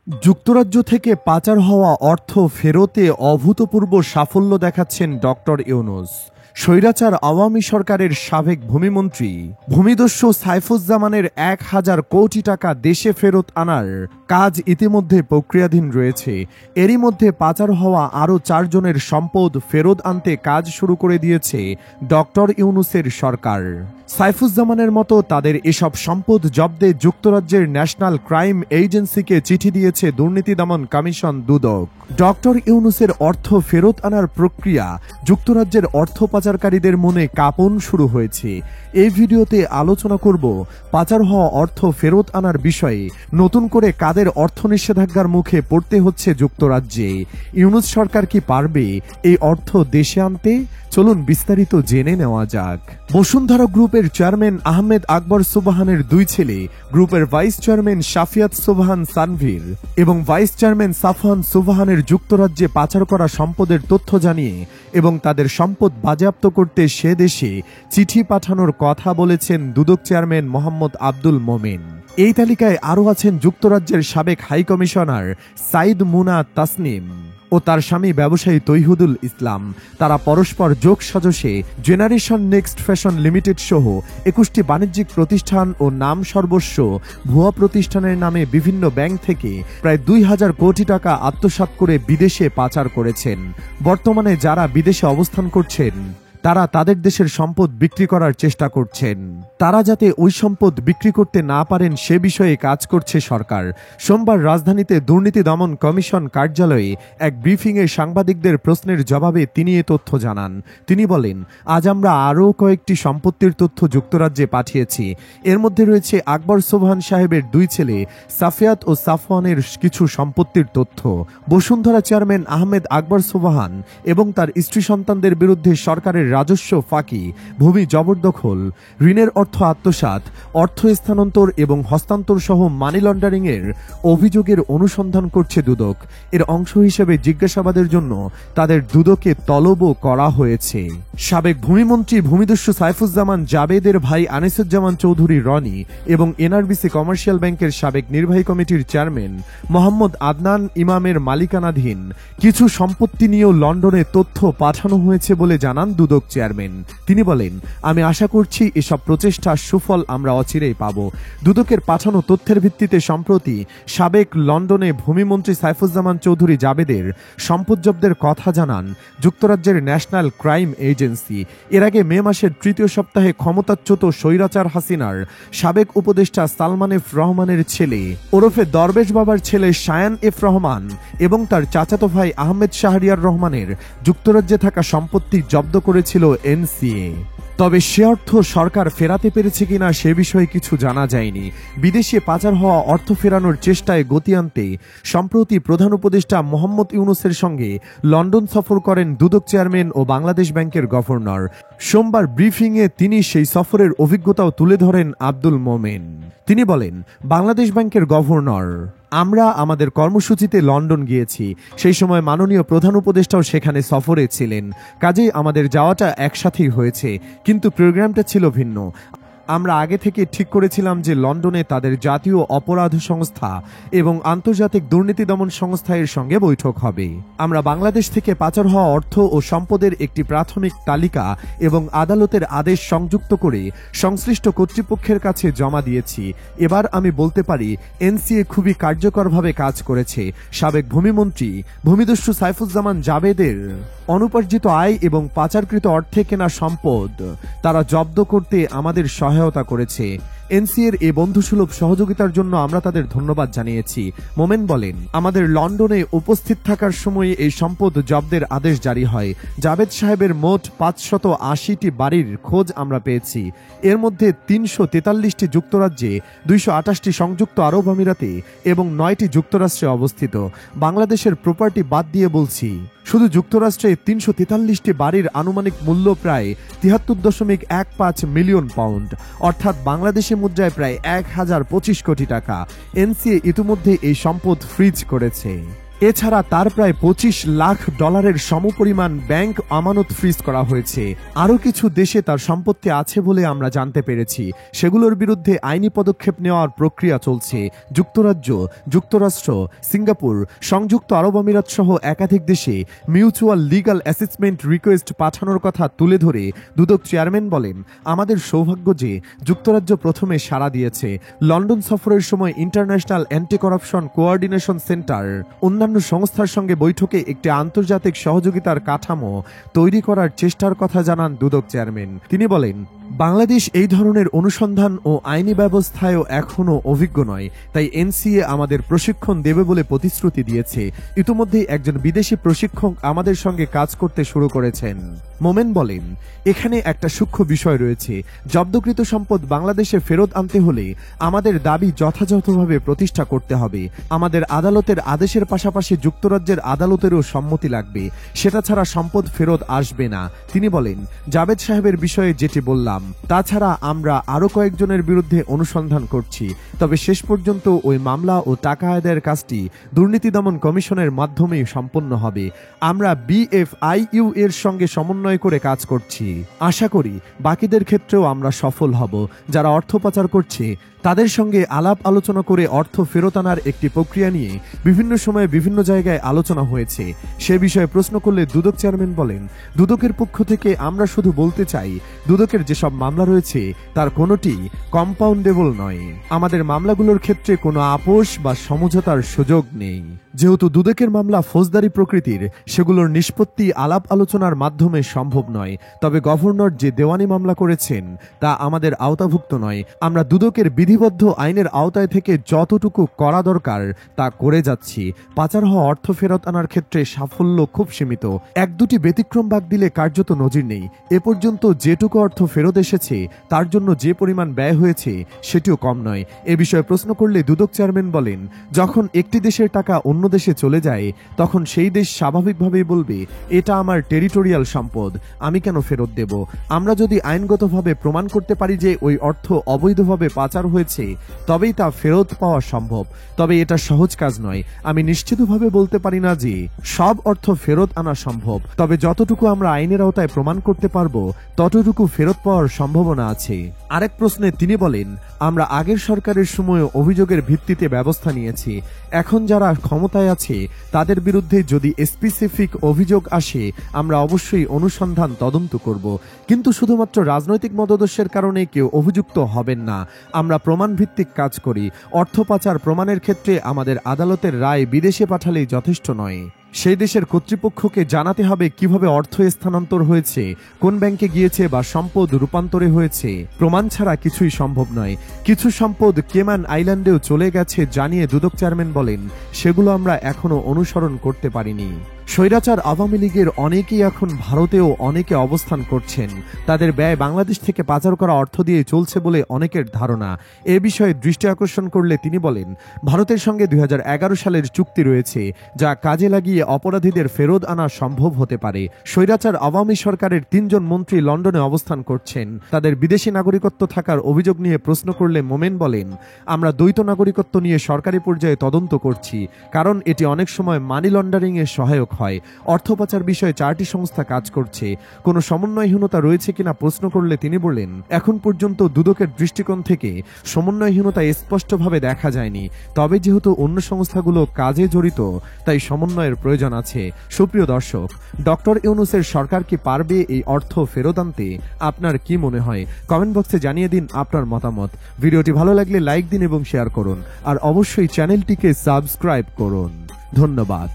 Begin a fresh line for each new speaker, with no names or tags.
যুক্তরাজ্য থেকে পাচার হওয়া অর্থ ফেরতে অভূতপূর্ব সাফল্য দেখাচ্ছেন ডক্টর ইউনূস। স্বৈরাচার আওয়ামী সরকারের সাবেক ভূমিমন্ত্রী ভূমিদস্যু সাইফুজ্জামানের ১,০০০ কোটি টাকা দেশে ফেরত আনার কাজ ইতিমধ্যে প্রক্রিয়াধীন রয়েছে। এরই মধ্যে পাচার হওয়া আরও ৪ জনের সম্পদ ফেরত আনতে কাজ শুরু করে দিয়েছে ডক্টর ইউনূসের সরকার। সাইফুজ্জামানের মতো তাদের এসব সম্পদ জব্দে যুক্তরাজ্যের ন্যাশনাল ক্রাইম এজেন্সিকে চিঠি দিয়েছে দুর্নীতি দমন কমিশন দুদক। ডক্টর ইউনূসের অর্থ ফেরত আনার প্রক্রিয়া যুক্তরাজ্যের অর্থ পাচারকারীদের মনে কাঁপন শুরু হয়েছে। এই ভিডিওতে আলোচনা করব পাচার হওয়া অর্থ ফেরত আনার বিষয়ে, নতুন করে কাদের অর্থ নিষেধাজ্ঞার মুখে পড়তে হচ্ছে যুক্তরাজ্যে, ইউনূস সরকার কি পারবে এই অর্থ দেশে আনতে? চলুন বিস্তারিত জেনে নেওয়া যাক। বসুন্ধরা গ্রুপের চেয়ারম্যান আহমেদ আকবর সুবহানের 2 ছেলে, গ্রুপের ভাইস চেয়ারম্যান শাফিয়াত সুবহান সানভীর এবং ভাইস চেয়ারম্যান সাফওয়ান সুবহানের যুক্তরাজ্যে পাচার করা সম্পদের তথ্য জানিয়ে এবং তাদের সম্পদ বাজেয়াপ্ত করতে সে দেশে চিঠি পাঠানোর কথা বলেছেন দুদক চেয়ারম্যান মোহাম্মদ আব্দুল মোমেন। এই তালিকায় আরও আছেন যুক্তরাজ্যের সাবেক হাই কমিশনার সাইদ মুনা তাসনিম ও তার স্বামী ব্যবসায়ী তৈহুদুল ইসলাম। তারা পরস্পর যোগ সাজশে জেনারেশন নেক্সট ফ্যাশন লিমিটেড সহ 21টি বাণিজ্যিক প্রতিষ্ঠান ও নাম সর্বস্ব ভুয়া প্রতিষ্ঠানের নামে বিভিন্ন ব্যাংক থেকে প্রায় ২,০০০ কোটি টাকা আত্মসাৎ করে বিদেশে পাচার করেছেন। বর্তমানে যারা বিদেশে অবস্থান করছেন তারা তাদের দেশের সম্পদ বিক্রি করার চেষ্টা করছেন। তারা যাতে ওই সম্পদ বিক্রি করতে না পারেন সে বিষয়ে কাজ করছে সরকার। সোমবার রাজধানীতে দুর্নীতি দমন কমিশন কার্যালয়ে এক ব্রিফিংয়ে সাংবাদিকদের প্রশ্নের জবাবে তিনি এ তথ্য জানান। তিনি বলেন, আজ আমরা আরও কয়েকটি সম্পত্তির তথ্য যুক্তরাজ্যে পাঠিয়েছি। এর মধ্যে রয়েছে আকবর সুবহান সাহেবের 2 ছেলে সাফিয়াত ও সাফওয়ানের কিছু সম্পত্তির তথ্য। বসুন্ধরা চেয়ারম্যান আহমেদ আকবর সুবহান এবং তার স্ত্রী সন্তানদের বিরুদ্ধে সরকারের রাজস্ব ফাঁকি, ভূমি জবরদখল, ঋণের অর্থ আত্মসাৎ, অর্থ স্থানান্তর এবং হস্তান্তর সহ মানি লন্ডারিং এর অভিযোগের অনুসন্ধান করছে দুদক। এর অংশ হিসেবে জিজ্ঞাসাবাদের জন্য তাদের দুদকে তলবও করা হয়েছে। সাবেক ভূমিমন্ত্রী ভূমিদস্যু সাইফুজ্জামান জাবেদের ভাই আনিসুজ্জামান চৌধুরী রনি এবং এনআরবিসি কমার্শিয়াল ব্যাংকের সাবেক নির্বাহী কমিটির চেয়ারম্যান মোহাম্মদ আদনান ইমামের মালিকানাধীন কিছু সম্পত্তি নিয়েও লন্ডনে তথ্য পাঠানো হয়েছে বলে জানান দুদক চেয়ারম্যান। তিনি বলেন, আমি আশা করছি এসব প্রচেষ্টার সুফল আমরা অচিরেই পাব। দুদকের পাঠানো তথ্যের ভিত্তিতে সম্প্রতি সাবেক লন্ডনে ভূমিমন্ত্রী সাইফুজ্জামান চৌধুরী জাবেদের সম্পদ জব্দের কথা জানান যুক্তরাজ্যের ন্যাশনাল ক্রাইম এজেন্সি। এর আগে মে মাসের 3য় সপ্তাহে ক্ষমতাচ্যুত স্বৈরাচার হাসিনার সাবেক উপদেষ্টা সালমান এফ রহমানের ছেলে ওরফে দরবেশ বাবার ছেলে শায়ান এফ রহমান এবং তার চাচাতো ভাই আহমেদ শাহরিয়ার রহমানের যুক্তরাজ্যে থাকা সম্পত্তি জব্দ করেছিল এনসিএ। তবে সে অর্থ সরকার ফেরাতে পেরেছে কিনা সে বিষয়ে কিছু জানা যায়নি। বিদেশে পাচার হওয়া অর্থ ফেরানোর চেষ্টায় গতি আনতে সম্প্রতি প্রধান উপদেষ্টা মোহাম্মদ ইউনূসের সঙ্গে লন্ডন সফর করেন দুদক চেয়ারম্যান ও বাংলাদেশ ব্যাংকের গভর্নর। সোমবার ব্রিফিংয়ে তিনি সেই সফরের অভিজ্ঞতাও তুলে ধরেন আব্দুল মোমেন। তিনি বলেন, বাংলাদেশ ব্যাংকের গভর্নর, আমরা আমাদের কর্মসূচিতে লন্ডন গিয়েছি। সেই সময় মাননীয় প্রধান উপদেষ্টাও সেখানে সফরে ছিলেন। কাজেই আমাদের যাওয়াটা একসাথেই হয়েছে, কিন্তু প্রোগ্রামটা ছিল ভিন্ন। আমরা আগে থেকে ঠিক করেছিলাম যে লন্ডনে তাদের জাতীয় অপরাধ সংস্থা এবং আন্তর্জাতিক দুর্নীতি দমন সংস্থা এর সঙ্গে বৈঠক হবে। আমরা বাংলাদেশ থেকে পাচার হওয়া অর্থ ও সম্পদের একটি প্রাথমিক তালিকা এবং আদালতের আদেশ সংযুক্ত করে সংশ্লিষ্ট কর্তৃপক্ষের কাছে জমা দিয়েছি। এবার আমি বলতে পারি এনসিএ খুবই কার্যকরভাবে কাজ করেছে। সাবেক ভূমিমন্ত্রী ভূমিদস্যু সাইফুজ্জামান জাবেদের অনুপার্জিত আয় এবং পাচারকৃত অর্থে কেনা সম্পদ তারা জব্দ করতে আমাদের সহায়তা করেছে। এনসিএর এই বন্ধুসুলভ সহযোগিতার জন্য আমরা তাদের ধন্যবাদ জানিয়েছি। মোমেন বলেন, আমাদের লন্ডনে উপস্থিত থাকার সময় এই সম্পদ জব্দের আদেশ জারি হয়। জাবেদ সাহেবের মোট 580টি বাড়ির খোঁজ আমরা পেয়েছি। এর মধ্যে 343টি যুক্তরাজ্যে, 228টি সংযুক্ত আরব আমিরাতে এবং 9টি যুক্তরাষ্ট্রে অবস্থিত। বাংলাদেশের প্রপার্টি বাদ দিয়ে বলছি, শুধু যুক্তরাষ্ট্রে 343টি বাড়ির আনুমানিক মূল্য প্রায় 73.15 মিলিয়ন পাউন্ড, অর্থাৎ বাংলাদেশে মুদ্রায় প্রায় 1025 কোটি টাকা। এনসিএ ইতিমধ্যে এই সম্পদ ফ্রিজ করেছে। এছাড়া তার প্রায় 25 লাখ ডলারের সমপরিমাণ ব্যাংক আমানত ফ্রিজ করা হয়েছে। আরও কিছু দেশে তার সম্পত্তি আছে বলে আমরা জানতে পেরেছি। সেগুলোর বিরুদ্ধে আইনি পদক্ষেপ নেওয়ার প্রক্রিয়া চলছে। যুক্তরাজ্য, যুক্তরাষ্ট্র, সিঙ্গাপুর, সংযুক্ত আরব আমিরাত সহ একাধিক দেশে মিউচুয়াল লিগ্যাল অ্যাসেসমেন্ট রিকোয়েস্ট পাঠানোর কথা তুলে ধরে দুদক চেয়ারম্যান বলেন, আমাদের সৌভাগ্য যে যুক্তরাজ্য প্রথমে সাড়া দিয়েছে। লন্ডন সফরের সময় international anti corruption coordination centre অন্যান্য সংস্থার সঙ্গে বৈঠকে একটি আন্তর্জাতিক সহযোগিতার কাঠামো তৈরি করার চেষ্টার কথা জানান দুদক চেয়ারম্যান। তিনি বলেন, বাংলাদেশ এই ধরনের অনুসন্ধান ও আইনি ব্যবস্থায়ও এখনও অভিজ্ঞ নয়, তাই এনসিএ আমাদের প্রশিক্ষণ দেবে বলে প্রতিশ্রুতি দিয়েছে। ইতিমধ্যেই একজন বিদেশি প্রশিক্ষক আমাদের সঙ্গে কাজ করতে শুরু করেছেন। মোমেন বলেন, এখানে একটা সূক্ষ্ম বিষয় রয়েছে। জব্দকৃত সম্পদ বাংলাদেশে ফেরত আনতে হলে আমাদের দাবি যথাযথভাবে প্রতিষ্ঠা করতে হবে। আমাদের আদালতের আদেশের পাশাপাশি যুক্তরাজ্যের আদালতেরও সম্মতি লাগবে, সেটা ছাড়া সম্পদ ফেরত আসবে না। তিনি বলেন, জাবেদ সাহেবের বিষয়ে যেটি বললাম, তাছাড়া আমরা আরো কয়েকজনের বিরুদ্ধে অনুসন্ধান করছি। তবে শেষ পর্যন্ত ওই মামলা ও টাকা আদায়ের কাজটি দুর্নীতি দমন কমিশনের মাধ্যমেই সম্পন্ন হবে। আমরা BFIU এর সঙ্গে সমন্বয় করে কাজ করছি। আশা করি বাকিদের ক্ষেত্রেও আমরা সফল হব। যারা অর্থ পাচার করছে তাদের সঙ্গে আলাপ আলোচনা করে অর্থ ফেরত আনার একটি প্রক্রিয়া নিয়ে বিভিন্ন সময়ে বিভিন্ন জায়গায় আলোচনা হয়েছে। সে বিষয়ে প্রশ্ন করলে দুদক চেয়ারম্যান বলেন, দুদকের পক্ষ থেকে আমরা শুধু বলতে চাই, দুদকের যেসব মামলা রয়েছে তার কোনোটি কম্পাউন্ডেবল নয়। আমাদের মামলাগুলোর ক্ষেত্রে কোনো আপোষ বা সমঝোতার সুযোগ নেই। যেহেতু দুদকের মামলা ফৌজদারি প্রকৃতির, সেগুলোর নিষ্পত্তি আলাপ আলোচনার মাধ্যমে সম্ভব নয়। তবে গভর্নর যে দেওয়ানি মামলা করেছেন তা আমাদের আওতাভুক্ত নয়। আমরা দুদকের বিধিবদ্ধ আইনের আওতায় থেকে যতটুকু করা দরকার তা করে যাচ্ছি। পাচার হওয়া অর্থ ফেরত আনার ক্ষেত্রে সাফল্য খুব সীমিত। এক দুটি ব্যতিক্রম বাদ দিলে কার্যত নজির নেই। এ পর্যন্ত যেটুকু অর্থ ফেরত এসেছে তার জন্য যে পরিমাণ ব্যয় হয়েছে সেটিও কম নয়। এ বিষয়ে প্রশ্ন করলে দুদক চেয়ারম্যান বলেন, যখন একটি দেশের টাকা অন্য দেশে চলে যায় তখন সেই দেশ স্বাভাবিকভাবেই বলবে, এটা আমার টেরিটোরিয়াল সম্পদ, আমি কেন ফেরত দেব। আমরা যদি আইনগতভাবে প্রমাণ করতে পারি যে ওই অর্থ অবৈধভাবে পাচার হয়েছে তবেই তা ফেরত পাওয়া সম্ভব। তবে এটা সহজ কাজ নয়। আমি নিশ্চিতভাবে বলতে পারি না যে সব অর্থ ফেরত আনা সম্ভব, তবে যতটুকু আমরা আইনের আওতায় প্রমাণ করতে পারবো ততটুকু ফেরত পাওয়ার সম্ভাবনা আছে। আরেক প্রশ্নে তিনি বলেন, আমরা আগের সরকারের সময় অভিযোগের ভিত্তিতে ব্যবস্থা নিয়েছি। এখন যারা ক্ষমতায় আছে তাদের বিরুদ্ধে যদি স্পেসিফিক অভিযোগ আসে আমরা অবশ্যই অনুসন্ধান তদন্ত করব, কিন্তু শুধুমাত্র রাজনৈতিক মতাদর্শের কারণে কেউ অভিযুক্ত হবেন না। আমরা প্রমাণ ভিত্তিক কাজ করি। অর্থ পাচার প্রমাণের ক্ষেত্রে আমাদের আদালতের রায় বিদেশে পাঠালেই যথেষ্ট নয়। সেই দেশের কর্তৃপক্ষকে জানাতে হবে কিভাবে অর্থ স্থানান্তর হয়েছে, কোন ব্যাংকে গিয়েছে বা সম্পদ রূপান্তরে হয়েছে। প্রমাণ ছাড়া কিছুই সম্ভব নয়। কিছু সম্পদ কেমান আইল্যান্ডেও চলে গেছে জানিয়ে দুদক চেয়ারম্যান বলেন, সেগুলো আমরা এখনো অনুসরণ করতে পারিনি। স্বৈরাচার আওয়ামী লীগের অনেকেই এখন ভারতেও অনেকে অবস্থান করছেন। তাদের ব্যয় বাংলাদেশ থেকে পাচার করা অর্থ দিয়ে চলছে বলে অনেকের ধারণা। এ বিষয়ে দৃষ্টি আকর্ষণ করলে তিনি বলেন, ভারতের সঙ্গে 2011 সালের চুক্তি রয়েছে যা কাজে লাগিয়ে অপরাধীদের ফেরত আনা সম্ভব হতে পারে। স্বৈরাচার আওয়ামী সরকারের 3 জন মন্ত্রী লন্ডনে অবস্থান করছেন। তাদের বিদেশি নাগরিকত্ব থাকার অভিযোগ নিয়ে প্রশ্ন করলে মোমেন বলেন, আমরা দ্বৈত নাগরিকত্ব নিয়ে সরকারি পর্যায়ে তদন্ত করছি, কারণ এটি অনেক সময় মানি লন্ডারিং এ সহায়ক হয়। অর্থ পাচার বিষয়ে 4টি সংস্থা কাজ করছে। কোনো সমন্বয়হীনতা রয়েছে কিনা প্রশ্ন করলে তিনি বললেন, এখন পর্যন্ত দুদকের দৃষ্টিকোণ থেকে সমন্বয়হীনতা স্পষ্টভাবে দেখা যায়নি। তবে যেহেতু অন্য সংস্থাগুলো কাজে জড়িত তাই সমন্বয়ের প্রয়োজন আছে। সুপ্রিয় দর্শক, ডক্টর ইউনূসের সরকার কি পারবে এই অর্থ ফেরত আনতে? আপনার কি মনে হয়? কমেন্ট বক্সে জানিয়ে দিন আপনার মতামত। ভিডিওটি ভালো লাগলে লাইক দিন এবং শেয়ার করুন, আর অবশ্যই চ্যানেলটিকে সাবস্ক্রাইব করুন। ধন্যবাদ।